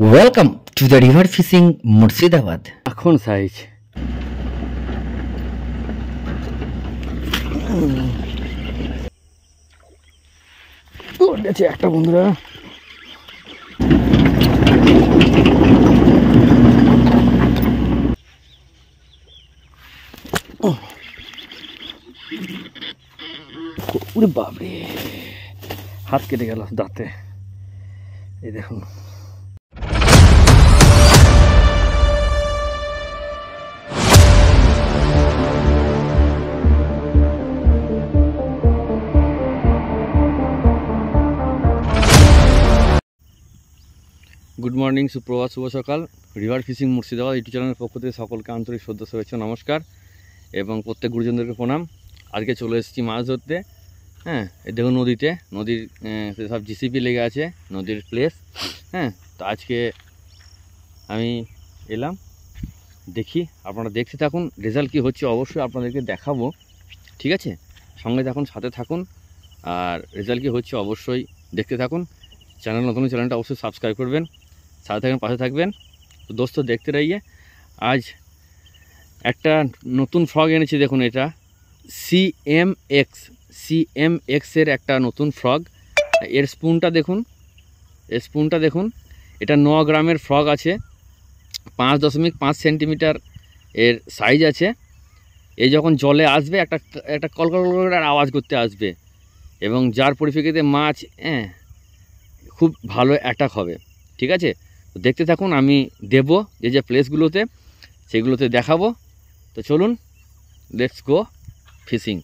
Welcome to the river fishing Murshidabad. এখন size উঠেছে একটা বন্ধুরা। ওরে বাপরে, হাত কেটে গেল দাঁতে। এই দেখুন, গুড মর্নিং, সুপ্রভাত, শুভ সকাল। রিভার ফিশিং মুর্শিদাবাদ ইউটিউব চ্যানেলের পক্ষ থেকে সকলকে আন্তরিক শ্রদ্ধা, শুভেচ্ছা, নমস্কার এবং প্রত্যেক গুরুজনদেরকে প্রণাম। আজকে চলে এসেছি মাছ ধরতে। হ্যাঁ, দেখুন নদীতে, নদীর সব জিসিপি লেগে আছে, নদীর প্লেস। হ্যাঁ, তো আজকে আমি এলাম, দেখি, আপনারা দেখতে থাকুন। রেজাল্ট কী হচ্ছে অবশ্যই আপনাদেরকে দেখাবো, ঠিক আছে? সঙ্গে থাকুন, সাথে থাকুন, আর রেজাল্ট কী হচ্ছে অবশ্যই দেখতে থাকুন। চ্যানেল নতুন, চ্যানেলটা অবশ্যই সাবস্ক্রাইব করবেন, সাথে থাকবেন, পাশে থাকবেন। তো দোস্ত দেখতে রইয়ে, আজ একটা নতুন ফ্রগ এনেছি। দেখুন, এটা সিএমএক্সের একটা নতুন ফ্রগ। এর স্পুনটা দেখুন, এটা 9 গ্রামের ফ্রগ আছে, 5.5 সেন্টিমিটার এর সাইজ আছে। এই যখন জলে আসবে একটা কলকল করে আওয়াজ করতে আসবে, এবং যার পরিপ্রেক্ষিতে মাছ খুব ভালো অ্যাটাক হবে, ঠিক আছে? তো দেখতে থাকুন, আমি দেব যে প্লেসগুলোতে, সেগুলোতে দেখাবো। তো চলুন, লেটস গো ফিশিং।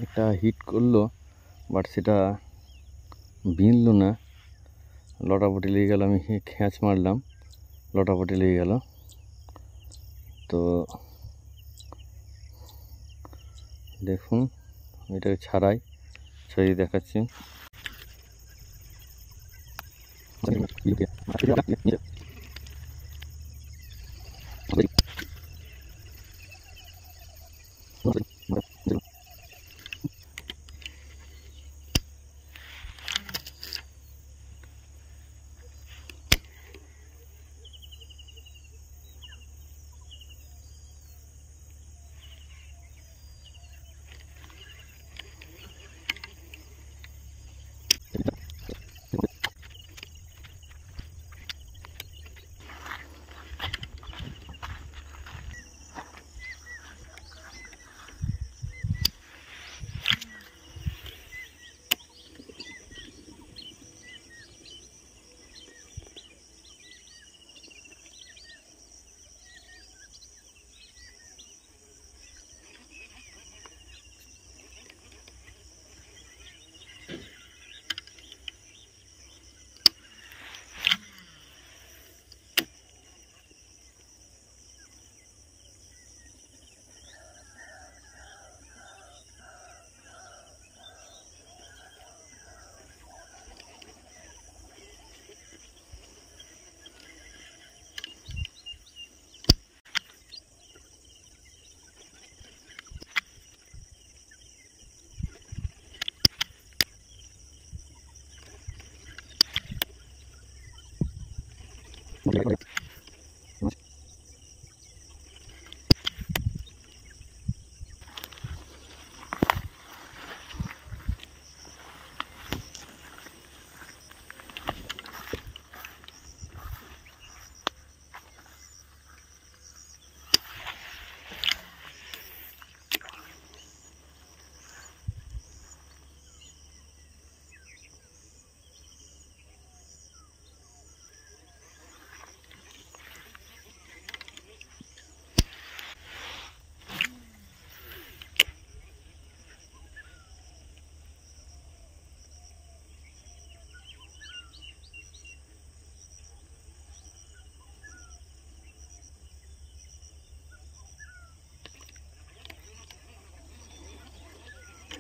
একটা হিট করলো, বাট সেটা বিনলো না, লটাপটি লেগে গেল। আমি খ্যাঁচ মারলাম, লটাপটি লেগে গেল। তো দেখুন, এটাকে ছাড়িয়ে দেখাচ্ছি।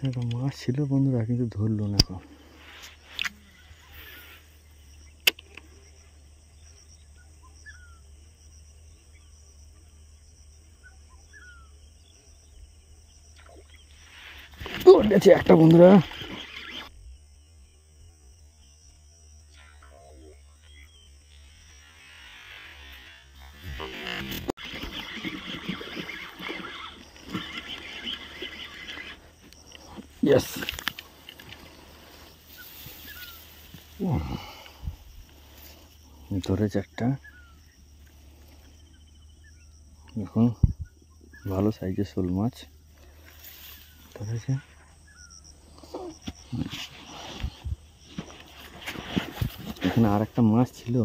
একটা মাছ ছিল বন্ধুরা, কিন্তু ধরলো না এখন। ধরেছে একটা বন্ধুরা। ইয়েস, ধরেছে একটা। এখন ভালো সাইজের শোল মাছ ধরেছে। এখানে আর একটা মাছ ছিল,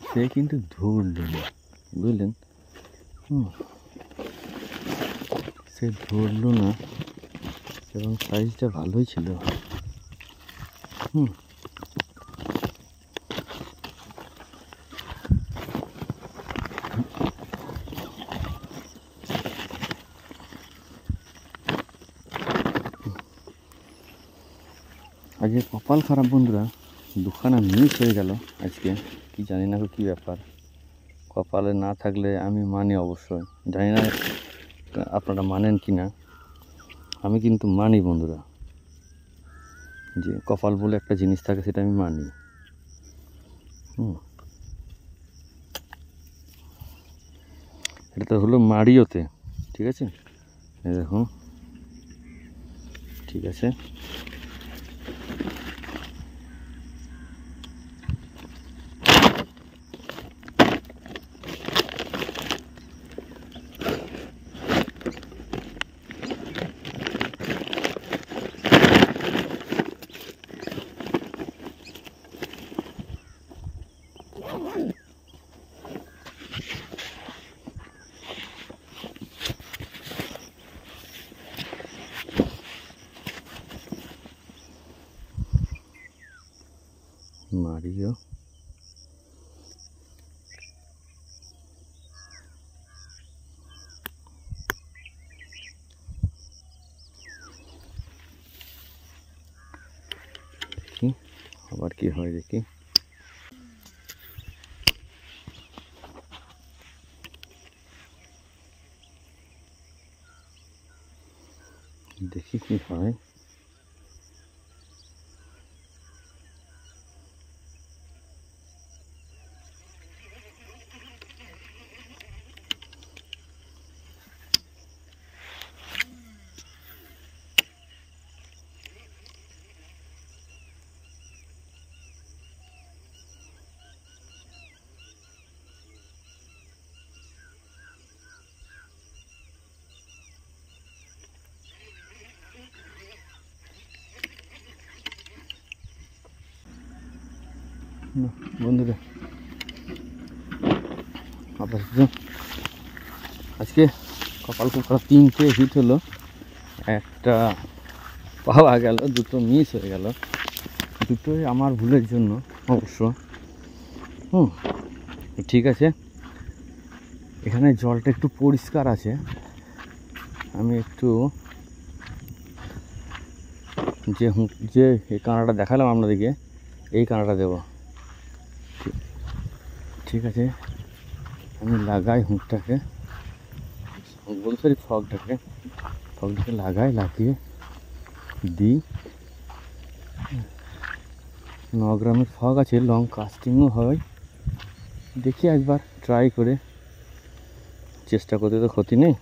সে কিন্তু ধরল না, বুঝলেন? সে ধরলো না, এবং সাইজটা ভালোই ছিল। আজকে কপাল খারাপ বন্ধুরা, দুখানা মিস হয়ে গেল আজকে। কি জানি না কি ব্যাপার, কপালে না থাকলে আমি মানি অবশ্যই। জানি না আপনারা মানেন কি না, আমি কিন্তু মানি বন্ধুরা, যে কপাল বলে একটা জিনিস থাকে, সেটা আমি মানি। এটা তো হলো মারিওতে, ঠিক আছে? দেখুন, ঠিক আছে। মারিও দেখি আবার কি হয়, দেখি। দেখি কি হয়। বন্ধুরা, আপাতত আজকে কপাল খুব খারাপ, 3টে হিট হলো, একটা পাওয়া গেল, 2টো মিস হয়ে গেল। দুটোই আমার ভুলের জন্য অবশ্য। ঠিক আছে, এখানে জলটা একটু পরিষ্কার আছে, আমি একটু যে এই কাঁটাটা দেখালাম আপনাদেরকে, এই কাঁটাটা দেবো। ঠিক আছে, আমি লাগাই হুঁকটাকে, বলতে ফগটাকে লাগিয়ে দিই। 9 গ্রামের ফগ আছে, লং কাস্টিংও হয়। দেখি একবার ট্রাই করে, চেষ্টা করতে তো ক্ষতি নেই।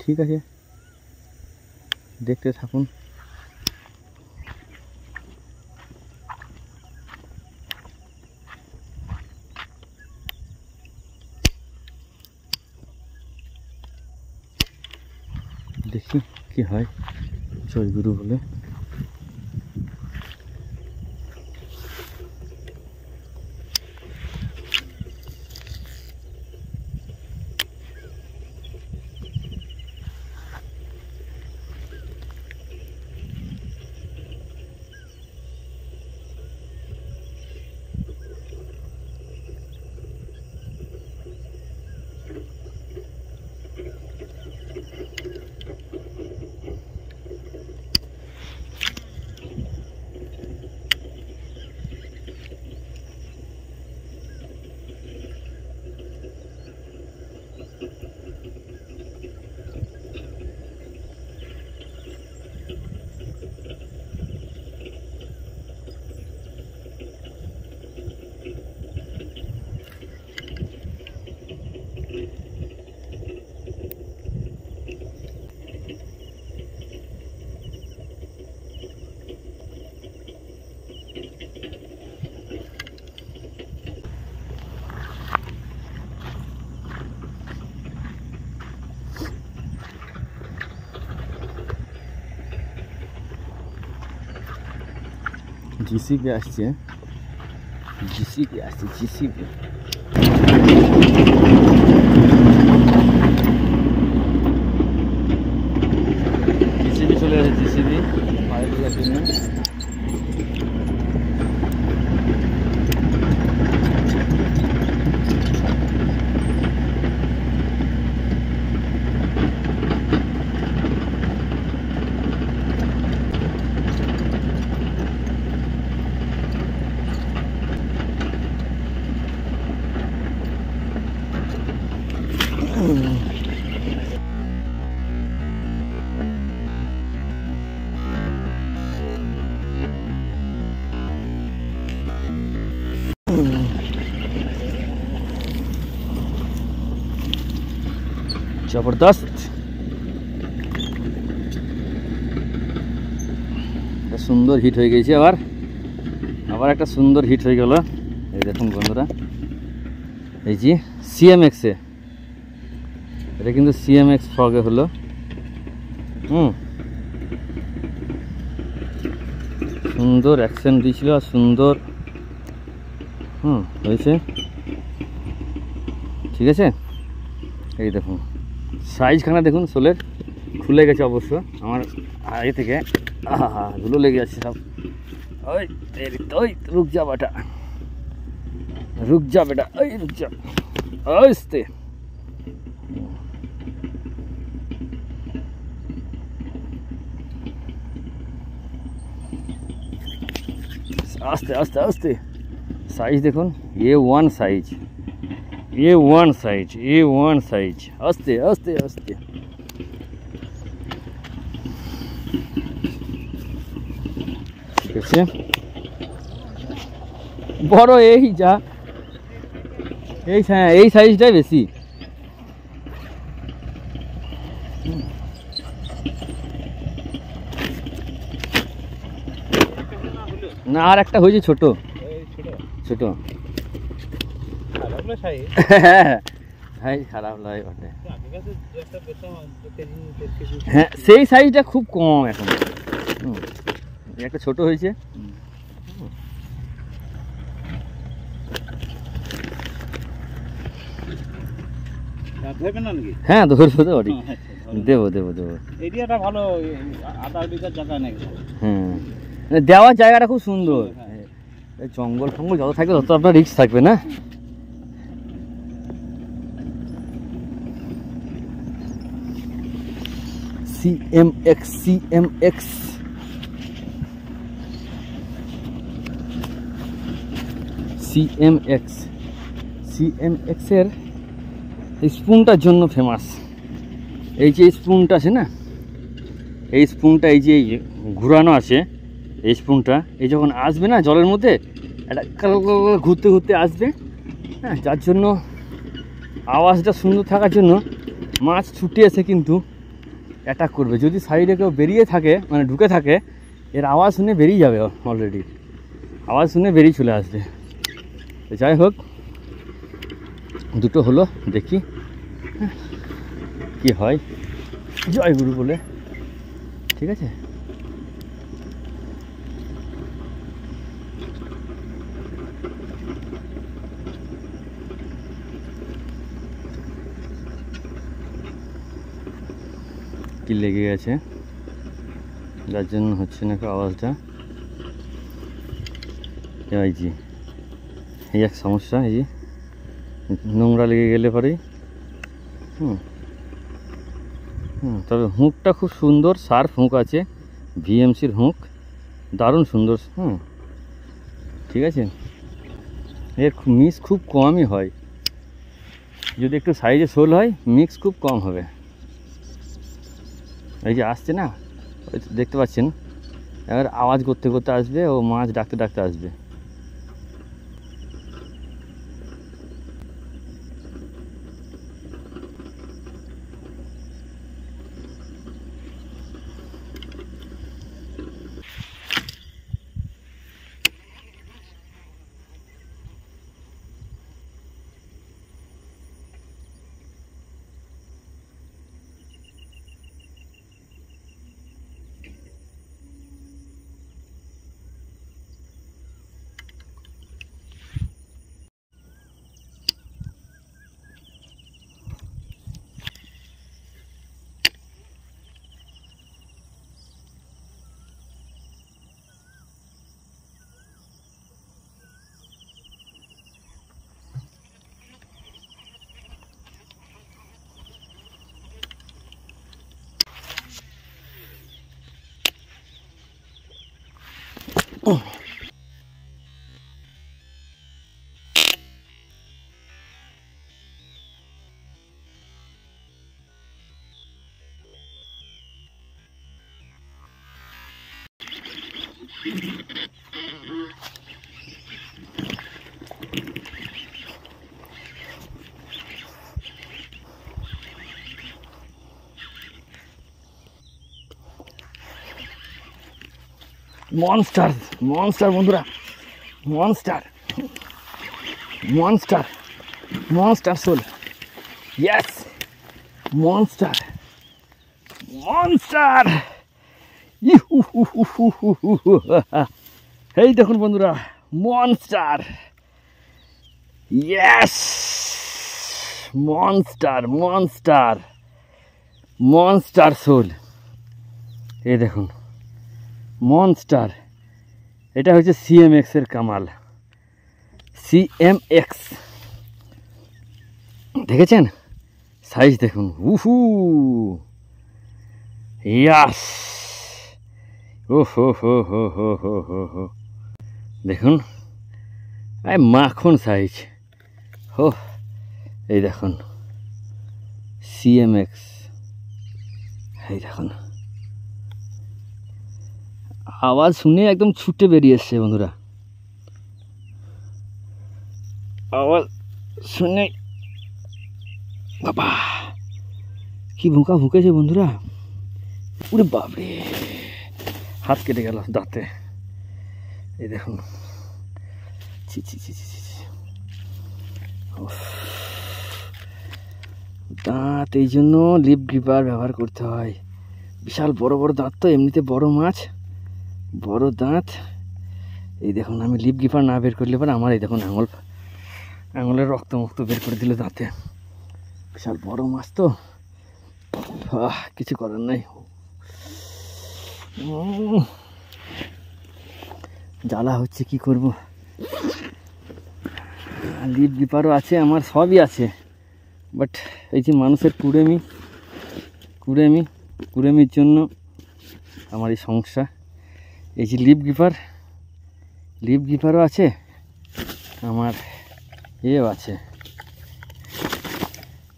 ঠিক আছে, দেখতে থাকুন। দেখি কি হয়, জয়গুরু বলে। জিসিপি আসছে, জিসিপি আসছে, জিসিপি। জিসিপি চলে আসে, জিসিপি মাছ ধরার জন্য। জবরদস্ত, একটা সুন্দর হিট হয়ে গেছে। আবার আবার একটা সুন্দর হিট হয়ে গেল। এই দেখুন বন্ধুরা, এই যে সিএমএক্সে, এটা কিন্তু সিএমএক্স ফ্রগে হলো। সুন্দর অ্যাকশন দিয়েছিল আর সুন্দর হয়েছে। ঠিক আছে, এই দেখুন সাইজখানা দেখুন, শোলের খুলে গেছে অবশ্য আমার আগে থেকে। ধুলো লেগে যাচ্ছে সব। ওই ওই রুক যা বেটা, রুক যা বেটা, ওই রুক যা, আস্তে আস্তে আস্তে আস্তে। সাইজ দেখুন, A1 size, A1 size, A1 size. আস্তে আস্তে আস্তে। ঠিক আছে, বড় এই যা, এই হ্যাঁ এই সাইজটাই বেশি। না আর একটা হয়েছে ছোট ছোট। খারাপ লাগে বটে। হ্যাঁ সেই সাইজটা খুব কম এখন। একটা ছোট হয়েছে। হ্যাঁ ধরবো তো, দেবো দেবো দেবো। এরিয়াটা ভালো, আধা বিঘা জায়গা নেই। হ্যাঁ দেওয়ার জায়গাটা খুব সুন্দর। জঙ্গল ফঙ্গল যত থাকবে তত আপনার রিস্ক থাকবে না। সিএমএক্স, সিএমএক্স, সিএমএক্স, সিএমএক্স এর এই স্পুনটার জন্য ফেমাস। এই যে স্পুনটা আছে না, এই স্পুনটা এই যে ঘুরানো আছে, এই স্পুনটা এই যখন আসবে না জলের মধ্যে, একটা ঘুরতে ঘুরতে আসবে। হ্যাঁ, যার জন্য আওয়াজটা সুন্দর থাকার জন্য মাছ ছুটে এসে কিন্তু অ্যাটাক করবে। যদি সাইডে কেউ বেরিয়ে থাকে, মানে ঢুকে থাকে, এর আওয়াজ শুনে বেরিয়ে যাবে, অলরেডি আওয়াজ শুনে বেরিয়ে চলে আসবে। যাই হোক, দুটো হলো, দেখি কি হয়। জয় গুরু বলে, ঠিক আছে। কি লেগে গেছে, যার জন্য হচ্ছে না আওয়াজটা। এই যে এই এক সমস্যা, এই যে নোংরা লেগে গেলে পরেই। তবে হুঁকটা খুব সুন্দর, শার্প হুঁক আছে, ভিএমসির হুঁক, দারুণ সুন্দর। ঠিক আছে, এর মিক্স খুব কমই হয়। যদি একটু সাইজে শোল হয়, মিক্স খুব কম হবে। এই যে আসছে না, দেখতে পাচ্ছেন, এবার আওয়াজ করতে করতে আসবে, ও মাছ ডাকতে ডাকতে আসবে। মনস্টার মনস্টার বন্ধুরা, মনস্টার মনস্টার মনস্টার সোল, ইয়েস মনস্টার মনস্টার। এই দেখুন বন্ধুরা, monster, yes monster monster monster সোল। এই দেখুন মনস্টার, এটা হচ্ছে সিএমএক্স এর কামাল, সিএমএক্স দেখেছেন সাইজ দেখুন, উহু ইয়াস, ও হো হো হো হো হো হো হো, দেখুন মাখন সাইজ হো। এই দেখুন সিএমএক্স, এই দেখুন আওয়াজ শুনে একদম ছুটে বেরিয়ে এসছে বন্ধুরা, আওয়াজ শুনে বাবা কি ভুঁকা ভুঁকেছে বন্ধুরা, পুরো বাপরে হাত কেটে গেল দাঁতে। এই দেখুন ছি ছি ছি ছি ছি, দাঁত এই জন্য লিপ গ্রিপার ব্যবহার করতে হয়, বিশাল বড় বড় দাঁত তো, এমনিতে বড় মাছ বড় দাঁত। এই দেখুন আমি লিপ গ্রিপার না বের করলে পরে আমার এই দেখুন আঙুলের রক্ত মুক্ত বের করে দিল দাঁতে, বিশাল বড় মাছ তো, কিছু করার নাই। জ্বালা হচ্ছে কি করব, লিপ গ্রিপারও আছে আমার, সবই আছে, বাট এই যে মানুষের কুড়েমির জন্য আমার এই সমস্যা। এই যে লিপ গ্রিপারও আছে আমার, এও আছে,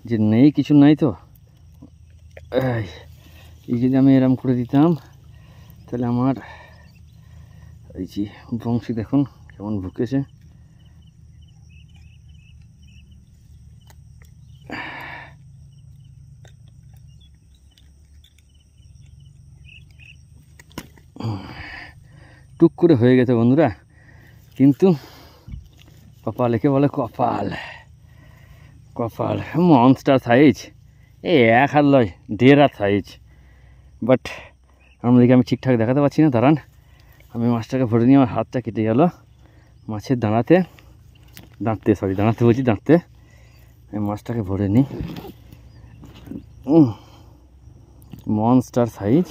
যে নেই কিছু নাই তো। এই যদি আমি এরম করে দিতাম তাহলে আমার এই যে বংশী দেখুন কেমন ভুকেছে, টুক করে হয়ে গেছে বন্ধুরা, কিন্তু কপাল একে বলে কপাল, কপাল মনস্টার সাইজ, এই 1 হাত লয় 1.5 হাত সাইজ, বাট আপনাদেরকে আমি ঠিকঠাক দেখাতে পারছি না, দাঁড়ান আমি মাছটাকে ভরে নিয়ে, আমার হাতটা কেটে গেল মাছের দাঁড়াতে বলছি দাঁড়তে, আমি মাছটাকে ভরে নিই। মনস্টার সাইজ,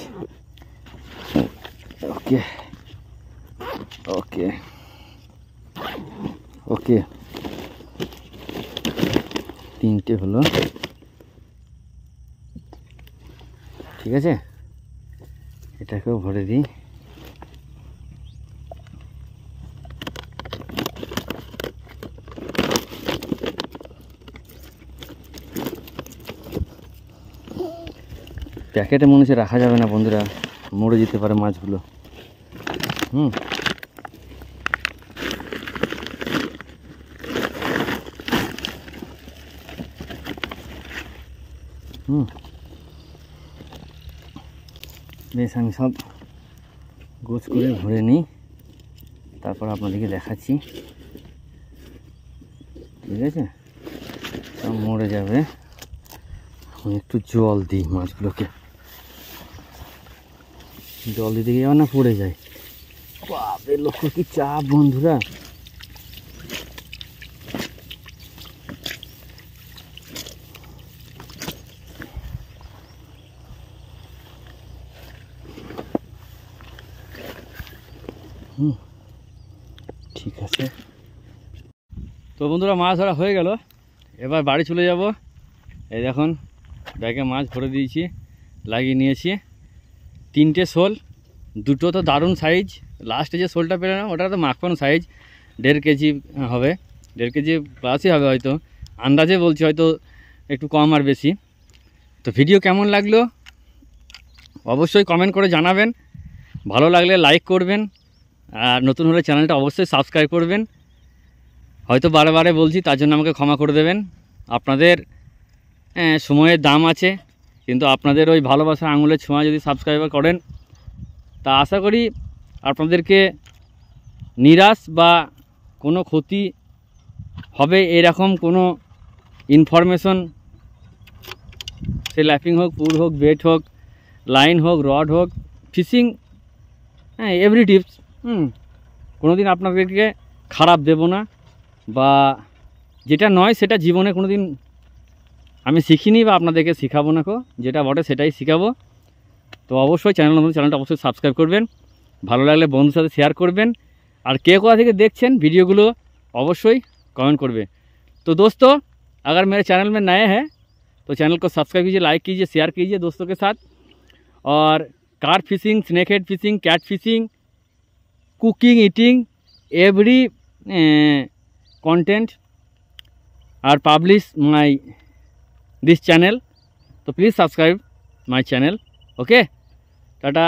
ওকে ওকে ওকে, 3টে হলো, ঠিক আছে, এটাকেও ভরে দিই। প্যাকেটে মনে হচ্ছে রাখা যাবে না বন্ধুরা, মরে যেতে পারে মাছগুলো। বেশ আমি সব গোছ করে ভরে নিই, তারপর আপনাদেরকে দেখাচ্ছি, ঠিক আছে, সব মরে যাবে। আমি একটু জল দিই মাছগুলোকে, জল দিতে গিয়ে না পড়ে যায়, বাপরে লক্ষ্য কি চাপ বন্ধুরা। ঠিক আছে, তো বন্ধুরা মাছ ধরা হয়ে গেল, এবার বাড়ি চলে যাব। এই দেখুন ব্যাগে মাছ ভরে দিয়েছি, লাগিয়ে নিয়েছি, 3টে শোল দুটো তো দারুণ সাইজ। লাস্টে যে শোলটা পেলাম ওটা তো মাখন সাইজ, 1.5 কেজি হবে, 1.5 কেজি প্লাসই হবে হয়তো, আন্দাজে বলছি, হয়তো একটু কম আর বেশি। তো ভিডিও কেমন লাগলো অবশ্যই কমেন্ট করে জানাবেন, ভালো লাগলে লাইক করবেন, আর নতুন হলে চ্যানেলটা অবশ্যই সাবস্ক্রাইব করবেন। হয়তো বারে বারে বলছি, তার জন্য আমাকে ক্ষমা করে দেবেন। আপনাদের সময়ের দাম আছে, কিন্তু আপনাদের ওই ভালোবাসার আঙুলের ছোঁয়া যদি সাবস্ক্রাইবার করেন, তা আশা করি আপনাদেরকে নিরাশ বা কোনো ক্ষতি হবে এরকম কোনো ইনফরমেশন, সে ল্যাপিং হোক, পুর হোক, বেট হোক, লাইন হোক, রড হোক, ফিশিং, এভরি টিপস, কোনো দিন আপনাদেরকে খারাপ দেব না, বা যেটা নয় সেটা জীবনে কোনো দিন আমি শিখিনি বা আপনাদেরকে শেখাবো না, যেটা বটে সেটাই শেখাবো। তো অবশ্যই চ্যানেলটা অবশ্যই সাবস্ক্রাইব করবেন, ভালো লাগলে বন্ধুর সাথে শেয়ার করবেন, আর কে কোথা থেকে দেখছেন वीडियोগুলো অবশ্যই कमेंट করবে। तो दोस्तों, अगर मेरे चैनल में नए हैं तो चैनल को सब्सक्राइब कीजिए, लाइक कीजिए, शेयर कीजिए दोस्तों के साथ। और carp fishing, snakehead fishing, cat fishing, cooking, eating, every content are publish my this channel, so please subscribe my channel. Okay, tata.